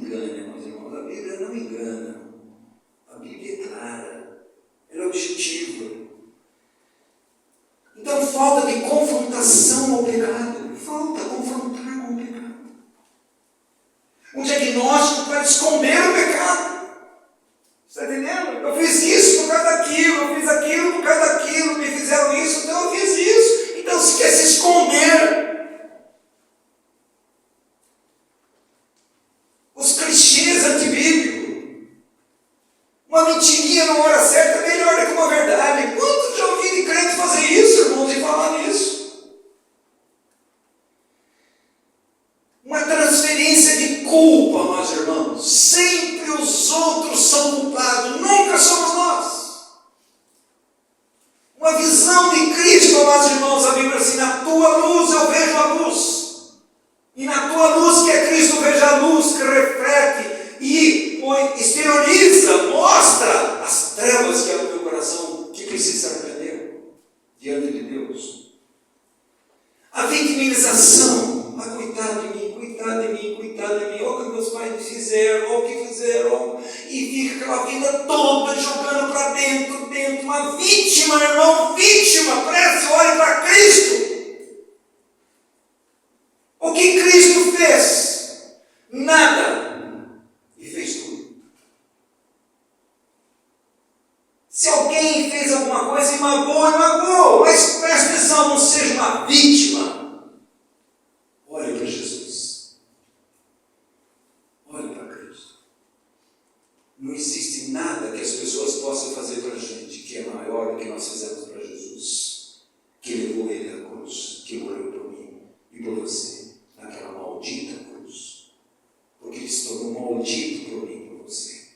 engane, meus irmãos. A Bíblia não engana. A Bíblia é clara. Ela é objetiva. Então falta de confrontação ao pecado. Falta confrontar com o pecado. Um diagnóstico para esconder o pecado. Está entendendo? Eu fiz isso por causa daquilo, eu fiz aquilo por causa daquilo, me fizeram isso, então eu fiz isso. Então se quer se esconder. Os clichês antibíblicos. Uma mentirinha na hora certa é melhor do que uma verdade. Quantos já ouvi de crente fazer isso, irmãos, e falar nisso? Uma transferência de culpa, meus irmãos. Sempre os outros são culpados, nunca somos nós. Uma visão de Cristo, meus irmãos, a Bíblia assim, na tua luz eu vejo a luz. E na tua luz que é Cristo, veja a luz que reflete e exterioriza, mostra as trevas que há no meu coração, que precisa se arrepender diante de Deus. A vitimização, coitado de mim, coitado de mim, coitado de mim, olha o que meus pais me fizeram, olha o que fizeram, e fica aquela vida toda jogando para dentro, uma vítima, irmão, vítima, prece, olhe para Cristo. O que Cristo fez? Nada. E fez tudo. Se alguém fez alguma coisa e magoou. Mas presta atenção, não seja uma vítima. Olhe para Jesus. Olhe para Cristo. Não existe nada que as pessoas possam fazer para a gente que é maior do que nós fizemos para Jesus. Que levou ele à cruz, que morreu por mim e por você. Naquela maldita cruz. Porque ele se tornou maldito por mim e por você.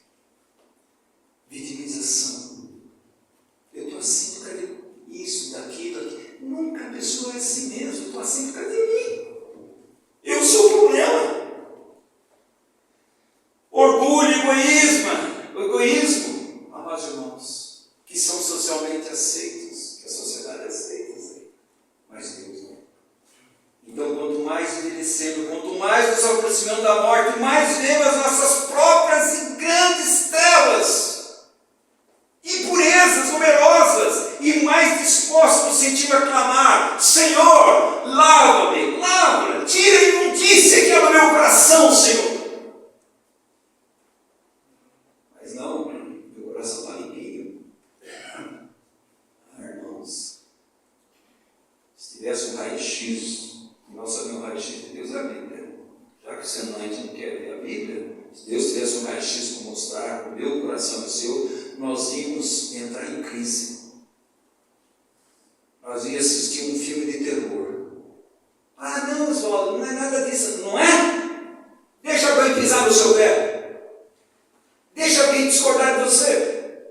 Vitimização. Eu estou assim por causa disso, daquilo. Nunca a pessoa é assim mesmo. Eu estou assim por causa de mim. Eu sou o problema. Orgulho, egoísmo, amados irmãos, que são socialmente aceitos, que a sociedade aceita, mas Deus não. Então, quanto mais envelhecemos, quanto mais nos aproximamos da morte, mais vemos as nossas próprias e grandes trevas, impurezas numerosas, e mais dispostos nos sentimos a clamar: Senhor, lava-me, tira a imundícia que há no meu coração, Senhor. Mas não, meu coração está limpinho. Irmãos, se tivesse um raio-x, nós sabemos o raio-x de Deus é a Bíblia. Já que você não quer ver a Bíblia, se Deus tivesse um raio-x para mostrar o meu coração e o seu, nós íamos entrar em crise. Nós íamos assistir um filme de terror. Não, Oswaldo, não é nada disso, não é? Deixa alguém pisar no seu pé. Deixa alguém discordar de você.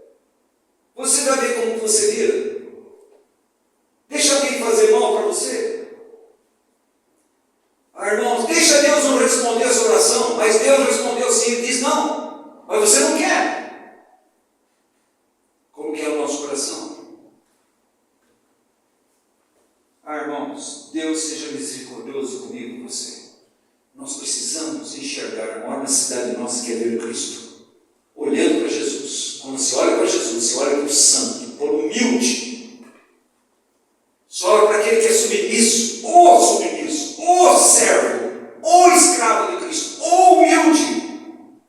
Você vai ver como você vira. Deixa alguém fazer mal para você. Irmãos, deixa Deus não responder a sua oração, mas Deus respondeu sim e diz não, mas você não quer. Como que é o nosso coração? Irmãos, Deus seja misericordioso comigo e você. Nós precisamos enxergar a maior necessidade nossa, que é ver Cristo. Olhando para Jesus. Quando você olha para Jesus, você olha para o santo, para o humilde. Você olha para aquele que é submisso, o servo, o escravo de Cristo, o humilde,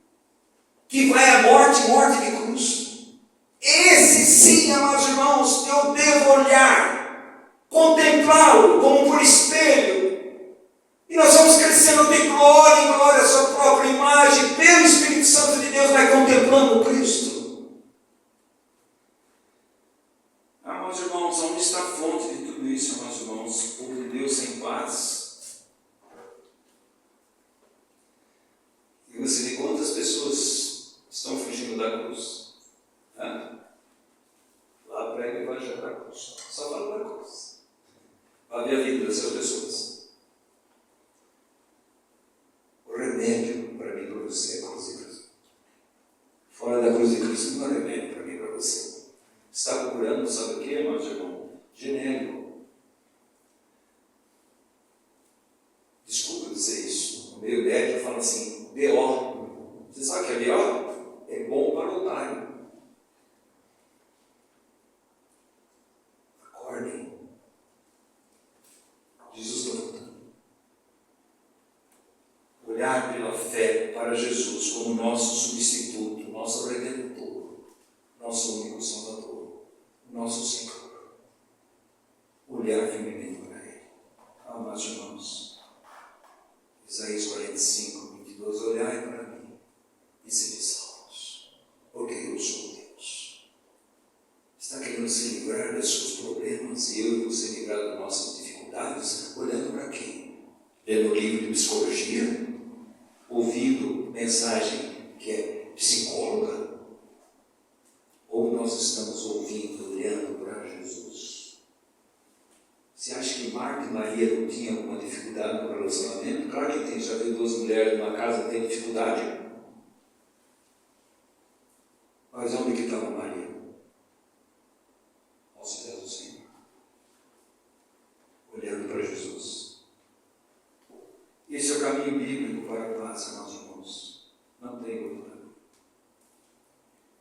que vai à morte de cruz. Esse sim, amados irmãos, eu devo olhar, contemplá-lo como por espelho, e nós vamos crescendo de glória em glória, a sua própria imagem, pelo Espírito Santo de Deus, vai contemplando Cristo. Amados irmãos, onde está a fonte de tudo isso, amados irmãos? O povo de Deus sem paz. E você vê quantas pessoas estão fugindo da cruz. Lá prega o evangelho da cruz. Só fala da cruz. Para ver a vida dessas pessoas. O remédio para mim e para você é a cruz de Cristo. Fora da cruz de Cristo não é remédio para mim e para você. Está procurando, sabe o que, irmãos, irmão? Genérico. Desculpa dizer isso. No meio médico fala assim, BO. nosso substituto, nosso redentor, nosso único Salvador, nosso Senhor. Olhar firmemente para Ele. Amados irmãos, Isaías 45, 22, olhai para mim e sede salvos, porque eu sou Deus. Está querendo se livrar dos seus problemas e eu vou se livrar das nossas dificuldades, olhando para quem? Lendo livro de psicologia? Ouvindo mensagem que é psicóloga? Ou nós estamos ouvindo, olhando para Jesus? Você acha que Marta e Maria não tinham alguma dificuldade no relacionamento? Claro que tem. Já viu duas mulheres numa casa que tem dificuldade? Mas onde que estava Maria? Aos pés do Senhor, olhando para Jesus. Esse é o caminho bíblico para a paz, meus irmãos. Não tem outro caminho.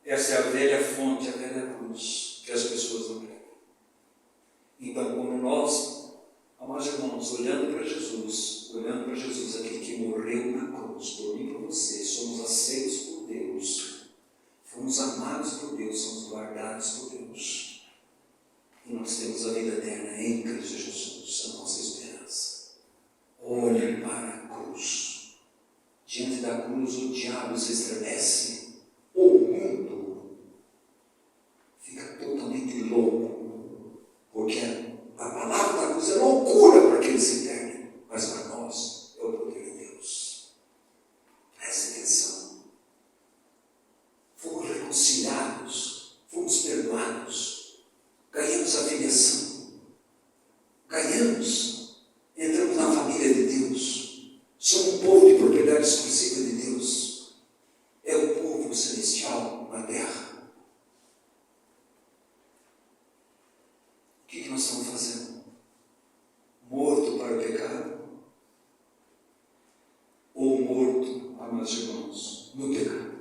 Essa é a velha fonte, a velha cruz, que as pessoas não pregam. Então, como nós, amados irmãos, olhando para Jesus, aquele que morreu na cruz, por mim e por você, somos aceitos por Deus, fomos amados por Deus, somos guardados por Deus. E nós temos a vida eterna em Cristo Jesus, a nossa esperança. Olhe para a cruz. Diante da cruz o diabo se estremece. O mundo fica totalmente louco. Porque a palavra da cruz é loucura para aqueles que entendem. Mas para nós é o poder de Deus. Preste atenção. Fomos reconciliados. Fomos perdoados. Ganhamos a filiação. Ganhamos. Entramos na família de Deus. Somos um povo de propriedade exclusiva de Deus. É o povo celestial na terra. O que nós estamos fazendo? Morto para o pecado? Ou morto, amados irmãos, no pecado?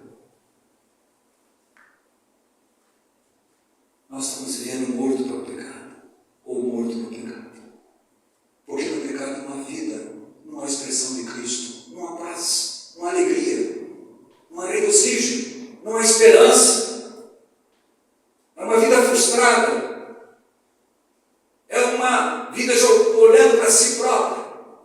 Nós estamos vivendo morto para o pecado? Ou morto no pecado? Porque no pecado não há vida, não há expressão de Cristo, não há paz, não há alegria, não há regozijo, não há esperança. É uma vida frustrada. É uma vida olhando para si própria,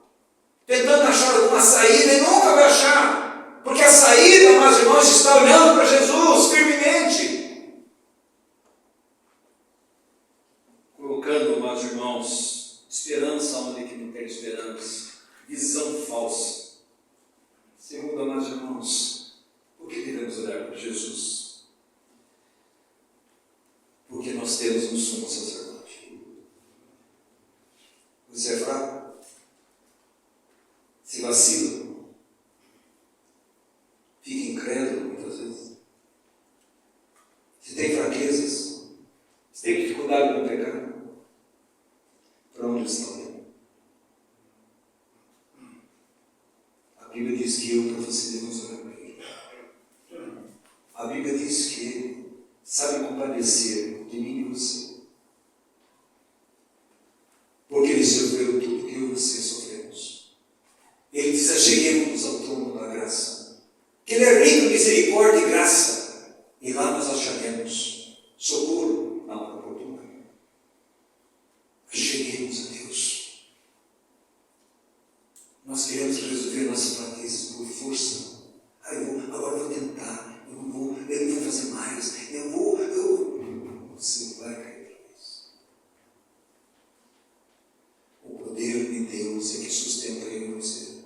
tentando achar alguma saída e nunca vai achar. Porque a saída, amados irmãos, está olhando para Jesus firmemente. Colocando, amados irmãos, esperança onde que não tem esperança, visão falsa. Segundo, amados irmãos, por que devemos olhar para Jesus? Porque nós temos um sumo sacerdote. Você é fraco? Se vacila? Fica incrédulo muitas vezes? Se tem fraquezas? Se tem dificuldade no pecado? Para onde está olhando? A Bíblia diz que eu e você devemos olhar para Ele. A Bíblia diz que Ele sabe compadecer de mim e você. Porque Ele sofreu tudo que eu e você sofremos. Ele diz: acheguemos-nos ao trono da graça. Que Ele é rico em misericórdia e graça. E lá nós acharemos socorro na hora oportuna. Cheguemos a Deus. Nós queremos resolver nossas fraquezas por força. Agora eu vou tentar. Eu não vou fazer mais. Você vai cair para isso. O poder de Deus é que sustenta eu e você.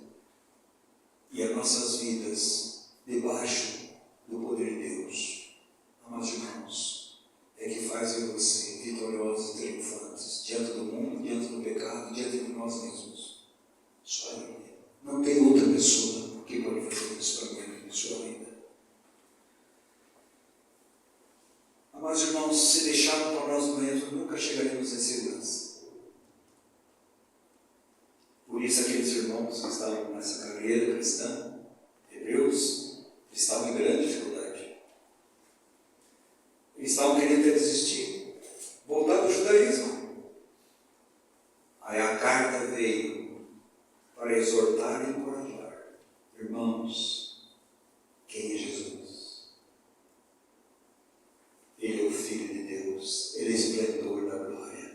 E as nossas vidas debaixo do poder de Deus, amados irmãos, é que faz eu e você vitoriosos e triunfantes diante do mundo, diante do pecado, diante de nós mesmos. Só Ele. Não tem outra pessoa que pode fazer isso para mim, só ainda. Amados irmãos, se deixarmos para nós mesmos, nunca chegaremos em segurança. Por isso, aqueles irmãos que estavam nessa carreira cristã, hebreus, estavam em grande dificuldade. Eles estavam querendo ter desistido, voltar para o judaísmo. Aí a carta veio para exortar e encorajar. Irmãos, quem é Jesus? Deus, Ele é esplendor da glória.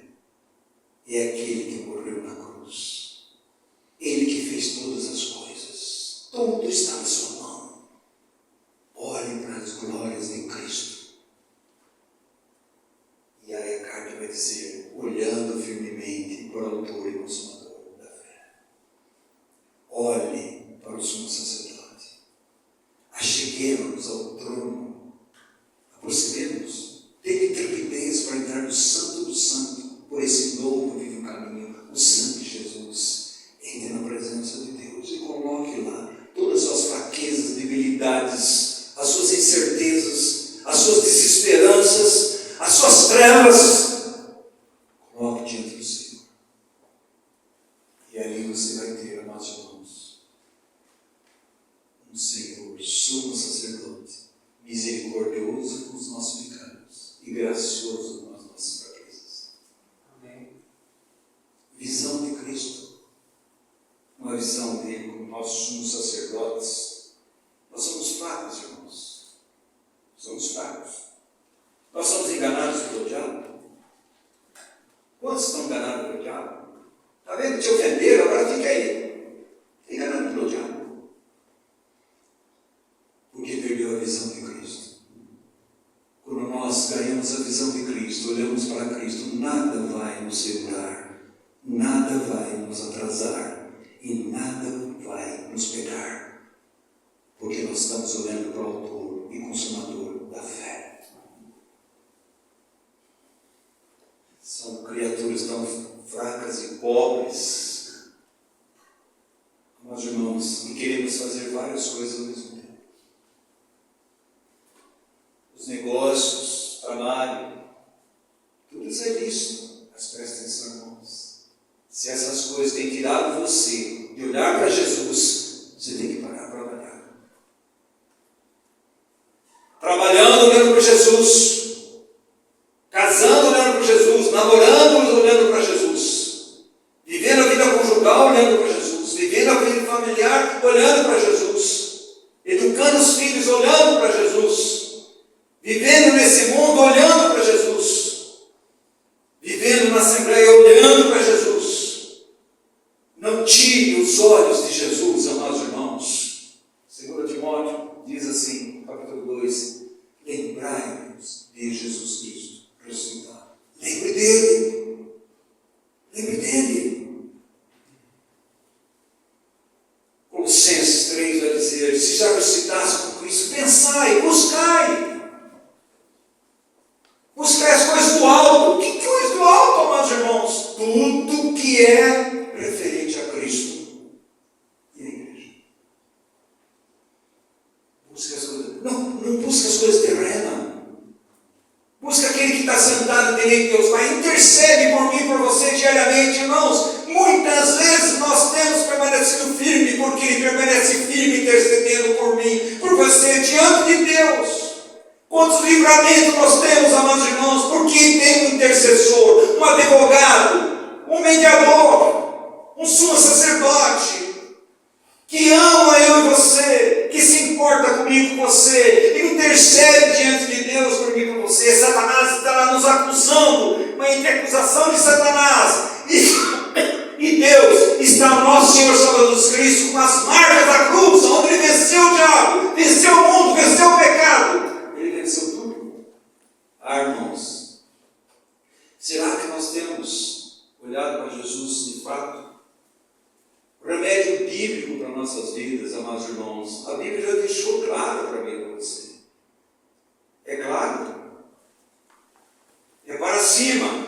É aquele que morreu na cruz. Ele que fez todas as coisas. Tudo está na sua mão. Olhe para as glórias de Cristo. E aí a carta vai dizer, olhando firmemente para o autor e consumador da fé. Olhe para o sumo sacerdote. Acheguemos ao trono. Aproximemos. Tenha trepidez para entrar no Santo do Santo, por esse novo vivo caminho, o sangue de Jesus. Entre na presença de Deus e coloque lá todas as suas fraquezas, debilidades, as suas incertezas, as suas desesperanças, as suas trevas. Coloque diante do Senhor. E ali você vai ter, amados irmãos, um Senhor, sumo sacerdote, misericordioso com os nossos pecados e gracioso com as nossas fraquezas. Amém. Visão de Cristo. Uma visão dele como nossos sumos sacerdotes. Nós somos fracos, irmãos. Somos fracos. Nós somos enganados pelo diabo. Quantos estão enganados pelo diabo? Está vendo? Te ofenderam, agora fica aí. Enganado pelo diabo. Porque perdeu a visão de Cristo. Quando nós ganhamos a visão de Cristo, olhamos para Cristo, nada vai nos segurar, nada vai nos atrasar e nada vai nos pegar. Porque nós estamos olhando para o autor e consumador da fé. São criaturas tão fracas e pobres, meus irmãos, e queremos fazer várias coisas ao mesmo tempo. Os negócios, trabalho, tudo isso é lícito, mas presta atenção, irmãos. Se essas coisas têm tirado você de olhar para Jesus, você tem que parar de trabalhar. Trabalhando, olhando para Jesus. Casando, olhando para Jesus. Namorando, olhando para Jesus. Vivendo a vida conjugal, olhando para Jesus. Vivendo a vida familiar, olhando para Jesus. Educando os filhos, olhando para Jesus. Vivendo nesse mundo, olhando para Jesus. Vivendo na Assembleia, olhando para Jesus. Não tire os olhos de Jesus, amados irmãos. 2 Timóteo diz assim, capítulo 2, lembrai-vos de Jesus Cristo ressuscitado. Lembre dele. Lembre dele. Colossenses 3 vai dizer, se já ressuscitasse com Cristo, pensai, buscai. Buscar as coisas do alto. Que coisa do alto, amados irmãos? Tudo que é referente a Cristo e a igreja. Busca as coisas. Não busca as coisas terrenas. Busca aquele que está sentado direito de Deus. Pai, intercede por mim, por você diariamente, irmãos. Muitas vezes nós temos permanecido firme, porque Ele permanece firme intercedendo por mim, por você, diante de Deus. Quantos livramentos nós temos, amados irmãos, porque tem um intercessor, um advogado, um mediador, um sumo sacerdote, que ama eu e você, que se importa comigo, com você, ele intercede diante de Deus por mim e por você. Satanás está lá nos acusando, uma acusação de Satanás, e Deus está no nosso Senhor Salvador Jesus Cristo com as marcas da cruz, onde Ele venceu o diabo, venceu o mundo, venceu o pecado. Ele venceu tudo. Irmãos, será que nós temos olhado para Jesus de fato? O remédio bíblico para nossas vidas, amados irmãos, a Bíblia já deixou claro para mim e para você. É claro. É para cima.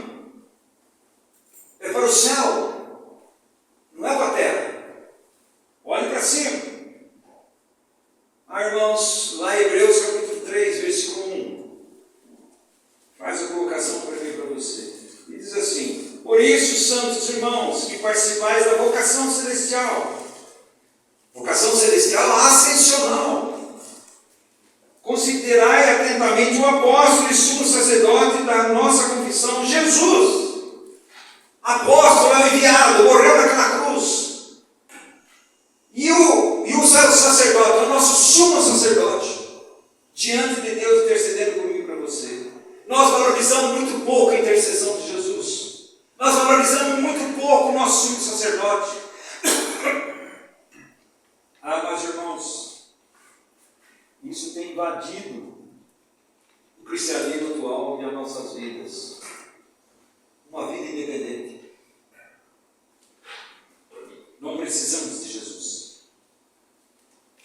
É para o céu. Não é para a terra. Olhe para cima. Irmãos, lá em Hebreus capítulo 3, versículo 1. Faz a colocação para mim e para você. E diz assim: por isso, santos irmãos, que participais da vocação celestial. Vocação celestial ascensional. Considerai atentamente o apóstolo e sumo sacerdote da nossa confissão, Jesus. Apóstolo é o enviado, morreu naquela cruz. E o sacerdote, é o nosso sumo sacerdote, diante de Deus intercedendo por mim e para você. Nós valorizamos muito pouco a intercessão de Jesus. Nós valorizamos muito pouco o nosso sumo sacerdote. Meus irmãos, isso tem invadido o cristianismo atual e as nossas vidas. Uma vida independente. Não precisamos de Jesus.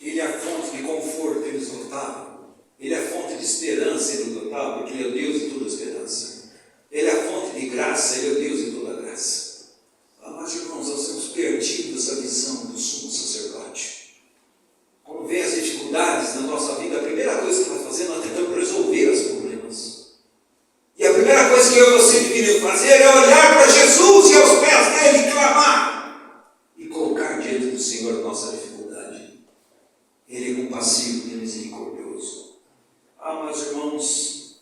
Ele é a fonte de conforto inesgotável. Ele é a fonte de esperança inesgotável, porque Ele é o Deus de toda esperança. Ele é a fonte de graça, Ele é o Deus de toda graça. Mas, irmãos, nós temos perdido essa visão do sumo sacerdote. Quando vem as dificuldades na nossa vida, a primeira coisa que nós fazemos, nós tentamos resolver os problemas. E a primeira coisa que eu e você deveriam fazer é olhar para Jesus e aos pés dele clamar e colocar diante do Senhor a nossa dificuldade. Ele é compassivo e misericordioso. Meus irmãos,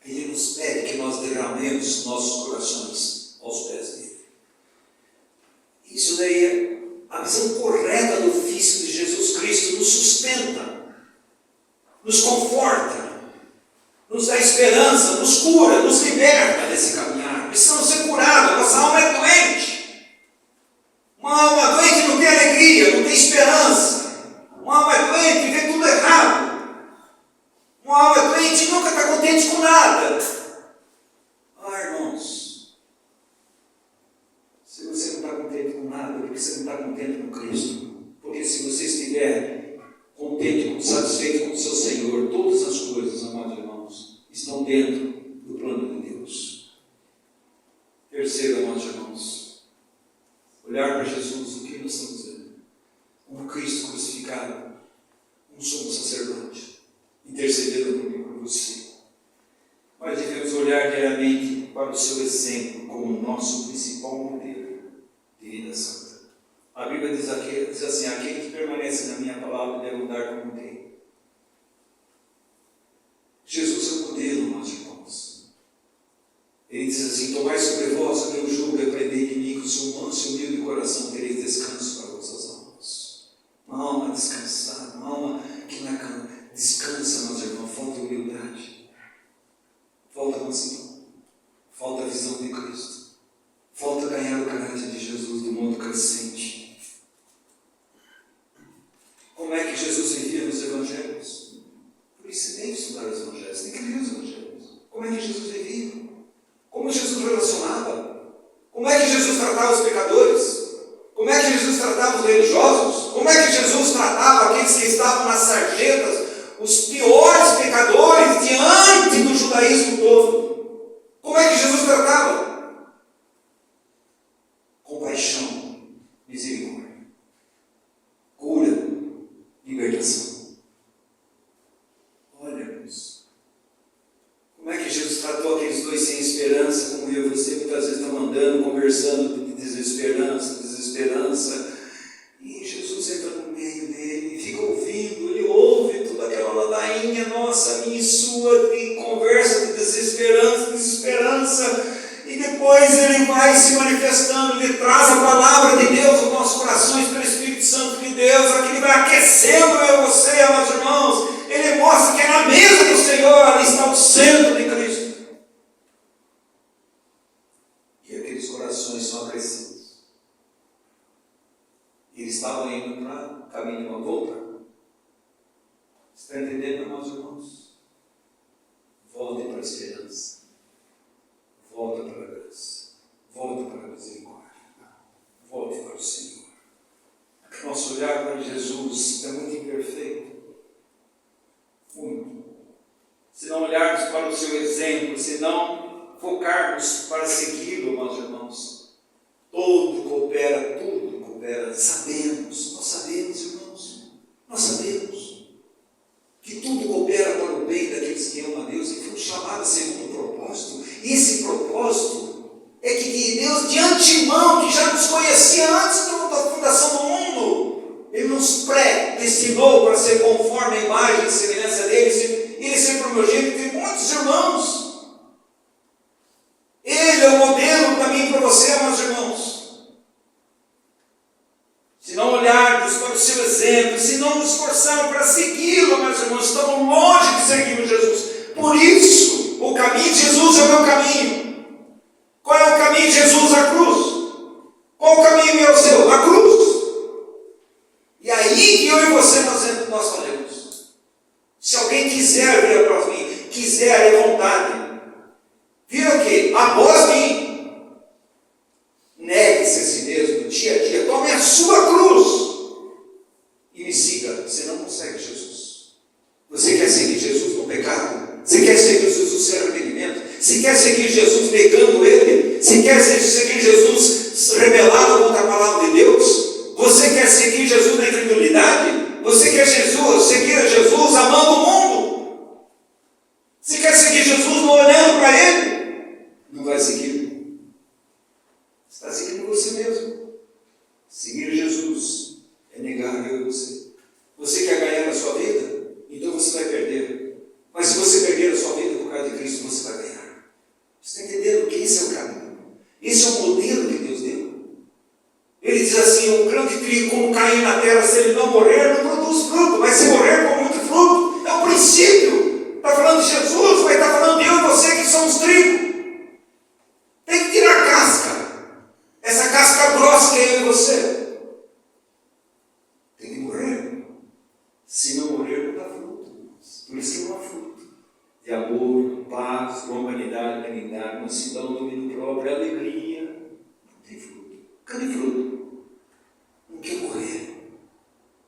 Ele nos pede que nós derramemos nossos corações aos pés dele. Isso daí é a visão correta do ofício de Jesus Cristo. Nos sustenta, nos conforta, nos dá esperança, nos cura, nos liberta desse caminhar. Precisamos ser curados, nossa alma é doente. Uma alma doente não tem alegria, não tem esperança. Uma alma é doente, vê tudo errado. Uma alma doente nunca está contente com nada. Irmãos, se você não está contente com nada, porque você não está contente com Cristo. Porque se você estiver contente, satisfeito com o seu Senhor, todas as coisas, amados irmãos, estão dentro do plano de Deus. Terceiro, amados irmãos, olhar para Jesus, o que nós estamos vendo? Um Cristo crucificado, um sumo sacerdote, intercedendo por mim e por você. Nós devemos olhar diariamente para o seu exemplo como nosso principal modelo de vida santa. A Bíblia diz assim: aquele que permanece na minha palavra deve andar como tem. Jesus é o modelo, meus irmãos. Ele diz assim: tomai sobre vós o meu jugo e aprendei de mim, que sou manso e humilde de coração, tereis descanso para vossas almas. Uma alma descansada, uma alma que não descansa, meus irmãos, falta humildade, falta mansidão, falta a visão de Cristo, falta ganhar o caráter de Jesus de modo crescente. Como é que Jesus vivia nos evangelhos? Por isso você tem que estudar os evangelhos, tem que ler os evangelhos. Como é que Jesus vivia? Como Jesus relacionava? Como é que Jesus tratava os pecadores? Como é que Jesus tratava os religiosos? Como é que Jesus tratava aqueles que estavam nas sarjetas, os piores pecadores diante do judaísmo todo? Como é que Jesus tratava? Compaixão, misericórdia, cura, libertação. Olha, irmãos, como é que Jesus tratou aqueles dois sem esperança, como eu e você muitas vezes estamos andando, conversando de desesperança, e Jesus entra no meio dele, fica ouvindo, ele ouve toda aquela ladainha nossa, minha e sua, de conversa de desesperança, e depois ele vai se manifestando, ele traz a palavra de Deus aos nossos corações pelo Espírito Santo de Deus, aquele vai aquecendo eu e você, meus irmãos. Ele mostra que é na mesa do Senhor ali está o centro de Cristo. E aqueles corações são aquecidos. E eles estavam indo para caminho de uma volta. Está entendendo, meus irmãos? Volte para a esperança. Volta para a graça. Volta para a misericórdia. Volte para o Senhor. Nosso olhar para Jesus é muito imperfeito. Muito. Se não olharmos para o seu exemplo, se não focarmos para segui-lo, meus irmãos, tudo coopera. Nós sabemos, irmãos, nós sabemos que tudo coopera para o bem daqueles que amam a Deus e foram chamados segundo um propósito. E esse propósito é que Deus, de antemão, que já nos conhecia antes da fundação do mundo, Ele nos predestinou para ser conforme a imagem e semelhança dele. Ele ser primogênito de muitos irmãos. Ele é o modelo para mim e para você, meus irmãos. Se não olharmos para o seu exemplo, se não nos esforçarmos para segui-lo, meus irmãos, estamos longe de seguir Jesus. Por isso, o caminho caminho de Jesus é o meu caminho. Qual é o caminho de Jesus? A cruz. Qual o caminho meu, seu? A cruz. E aí que eu e você nós falamos. Se alguém quiser vir após mim, quiser, é vontade. Vira o quê? Após mim. Negue-se a si mesmo no dia a dia. Tome a sua cruz e me siga. Você não consegue Jesus. Você quer seguir Jesus no pecado? Você quer seguir Jesus sem arrependimento? Você quer seguir Jesus negando Ele? Você quer seguir Jesus rebelado contra a palavra de Deus? Você quer seguir Jesus na incredulidade? Você quer seguir a Jesus amando o mundo? Você quer seguir Jesus não olhando para Ele? Não vai seguir. Você está seguindo você mesmo. Seguir Jesus é negar eu e você. Você quer ganhar a sua vida? Então você vai perder. Mas se você perder a sua vida por causa de Cristo, você vai ganhar. Você está entendendo que esse é o caminho? Esse é o modelo que Deus deu. Ele diz assim: um grão de trigo, como cair na terra, se ele não morrer, não produz fruto. Mas se morrer com muito fruto, é o princípio. Está falando de Jesus, mas está falando de eu e você que somos trigo. Tem que tirar a casca. Essa casca grossa que é eu e você. Tem que morrer. Se não morrer, não dá fruto. Por isso que não há fruto. De amor, paz, longanimidade, benignidade, mansidão, domínio próprio, alegria. Não tem fruto. Cadê fruto? Não quer morrer.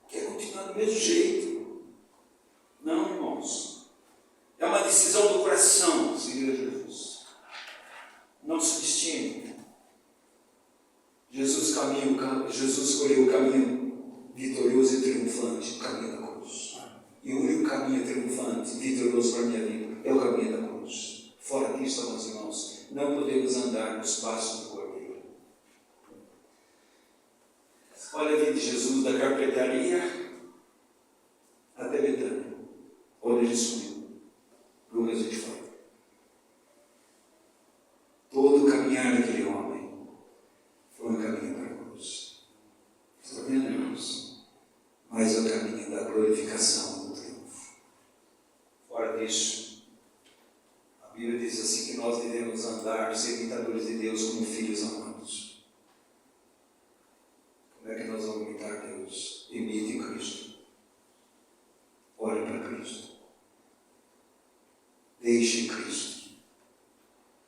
Quer continuar do mesmo jeito. Não, irmãos. É uma decisão do coração seguir a Jesus. Não subestime. Jesus escolheu o caminho vitorioso e triunfante, o caminho da cruz. E o único caminho triunfante e vitorioso para a minha vida é o caminho da cruz. Fora disso, meus irmãos, não podemos andar nos passos do Cordeiro. Olha a vida de Jesus da carpintaria até Betânia. Olha ele subiu. Lucas 24. Todo o caminhar daquele homem foi um caminho para a cruz. Está vendo, irmãos? Mas é o caminho da glorificação, do triunfo. Fora disso, a Bíblia diz assim que nós devemos andar, ser imitadores de Deus como filhos amados. Como é que nós vamos imitar Deus? Imite Cristo. Olhe para Cristo. Deixe Cristo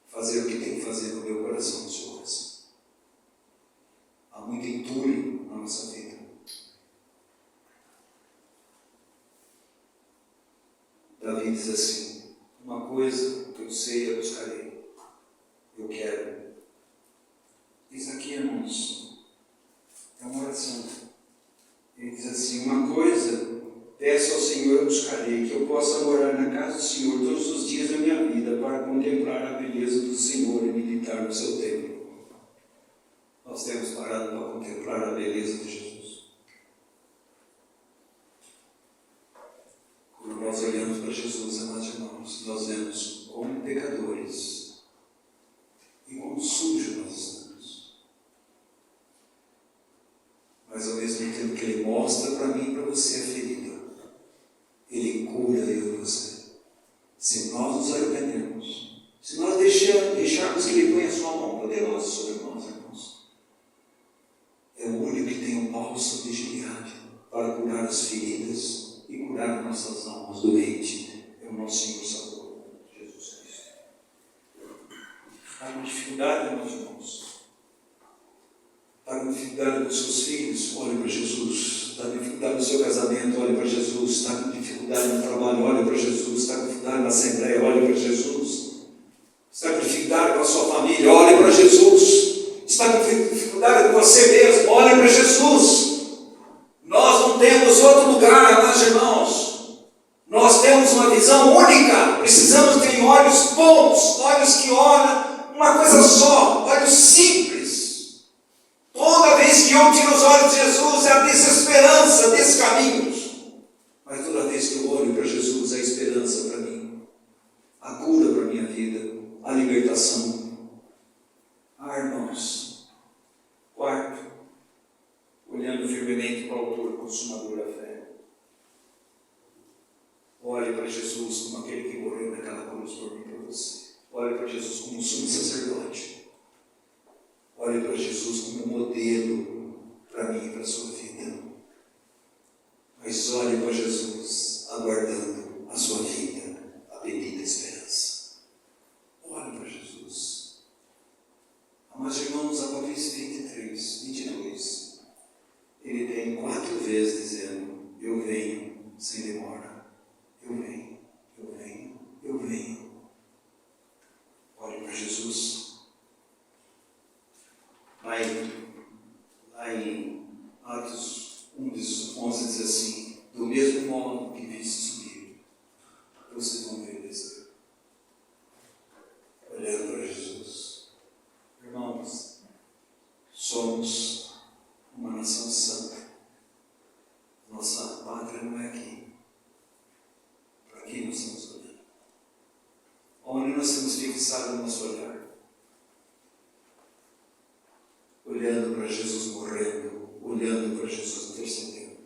fazer o que tem que fazer no meu coração, no seu coração. Há muito entulho na nossa vida. Davi diz assim: uma coisa que eu sei, eu buscarei. Eu quero. Isso aqui, irmãos, é uma oração. Ele diz assim: uma coisa peço ao Senhor, eu buscarei, que eu possa morar na casa do Senhor todos os dias da minha vida, para contemplar a beleza do Senhor e meditar no seu templo. Nós temos parado para contemplar a beleza de Jesus. Quando nós olhamos para Jesus, amados irmãos, nós vemos como pecadores e como sujos nós estamos. Mas ao mesmo tempo que Ele mostra para mim e para você a ferida, Ele cura eu e você. Se nós nos arrependermos, se nós deixarmos que Ele ponha a sua mão poderosa sobre nós, irmãos, é o único que tem o bálsamo de Gileade para curar as feridas e curar nossas almas doentes. É o nosso Senhor Salvador, Jesus Cristo. Está com dificuldade, meus irmãos? Está com dificuldade com seus filhos? Olhe para Jesus. Está com dificuldade no seu casamento? Olhe para Jesus. Está com dificuldade no trabalho? Olhe para Jesus. Está com dificuldade na assembleia? Olhe para Jesus. Está com dificuldade com a sua família? Olhe para Jesus. Está com dificuldade com você mesmo? Olhe para Jesus. Nós não temos outro lugar, meus irmãos. Nós temos uma visão única. Precisamos ter olhos bons, olhos que olham uma coisa só, olhos simples. Toda vez que eu tiro os olhos de Jesus, é a desesperança desses caminhos. Mas toda vez que eu olho para Jesus, é a esperança para mim, a cura para a minha vida, a libertação. Irmãos, quarto, olhando firmemente para o autor consumador da fé. Olhe para Jesus como aquele que morreu naquela cruz por mim e por você. Olhe para Jesus como modelo para mim e para a sua vida. Mas olhe para Jesus aguardando a sua vida, a bendita esperança. Olhe para Jesus. Amados irmãos, Apocalipse 23, 22, ele tem 4 vezes dizendo: eu venho sem demora. Eu venho, eu venho, eu venho. Olhe para Jesus. Lá em Atos 1:11 diz assim: do mesmo modo que viste subir, vocês vão ver descer. Olhando para Jesus. Irmãos, somos uma nação santa. Nossa pátria não é aqui. Para aqui nós estamos olhando. Onde nós temos fixado o nosso olhar? Olhando para Jesus morrendo, olhando para Jesus intercedendo,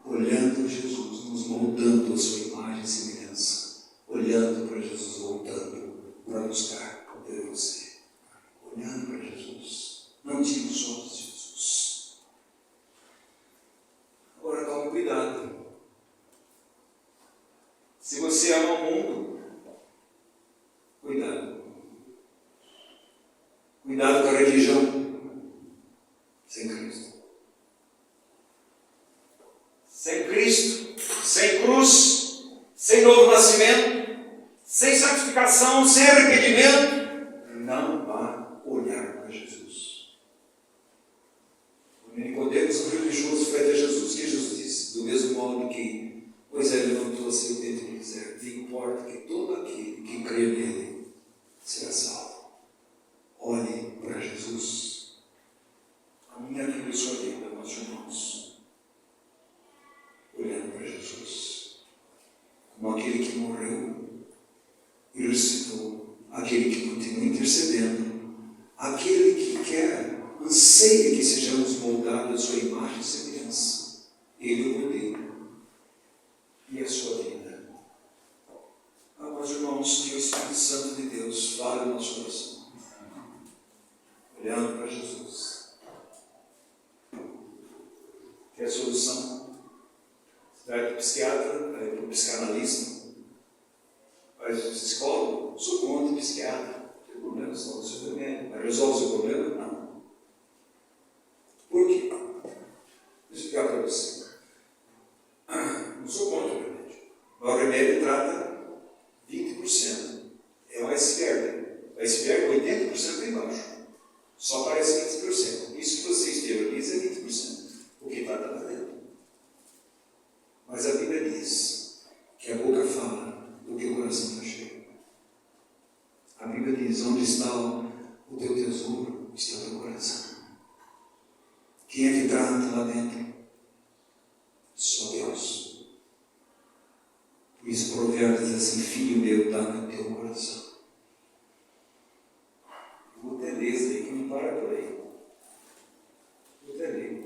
olhando Jesus nos moldando a sua imagem e semelhança, olhando para Jesus voltando para buscar eu e você, olhando para Jesus, não tire os olhos de Jesus. Agora tome cuidado. Se você ama o mundo, cuidado. Cuidado com a religião sem Cristo. Sem Cristo, sem cruz, sem novo nascimento, sem santificação, sem arrependimento, não vá olhar para Jesus. O Nicodemos, o religioso, foi até Jesus. O que Jesus disse? Do mesmo modo que Moisés levantou a seu dedo e dizer: digo, importa que todo aquele que crê nele será salvo. Olhe para Jesus. A minha vida e sua vida, meus irmãos, olhando para Jesus, como aquele que morreu e ressuscitou, aquele que continua intercedendo, aquele que quer, anseia que sejamos moldados à sua imagem e semelhança. Ele o modelo e a sua vida. Meus irmãos, que o Espírito Santo de Deus fale no nosso coração, olhando para Jesus. Que a solução? Você vai para o psiquiatra, vai para o psicanalista, vai para o psicólogo? Sou contra o psiquiatra. Tem problema, só o seu remédio. Mas resolve o seu problema? Não. Por quê? Deixa eu explicar para você. Não sou contra o remédio. Mas o remédio trata 20%. É um iceberg. O iceberg, 80% está embaixo. Só aparece 20%. Isso que você exterioriza é 20%. O que está lá dentro. Mas a Bíblia diz que a boca fala do que o coração está cheio. A Bíblia diz: onde está o teu tesouro, está o teu coração. Quem é que trata lá dentro? Só Deus. Por isso Provérbios diz assim: filho meu, dá-me o teu coração. Vou até ler isso aí, que não para por aí. Vou até ler.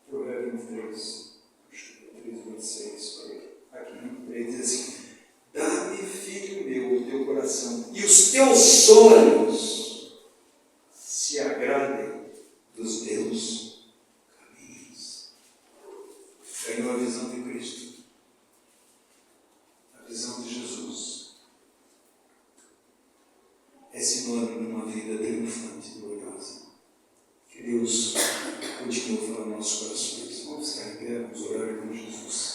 Provérbios 23, 26, aqui, ele diz assim: dá-me, filho meu, o teu coração, e os teus olhos se agradem dos teus caminhos. Ganhou a visão de Cristo, a visão de Jesus. É sinônimo de uma vida triunfante e gloriosa. Que Deus continue falando nos nossos corações. Vamos ficar em pé, vamos orar com Jesus.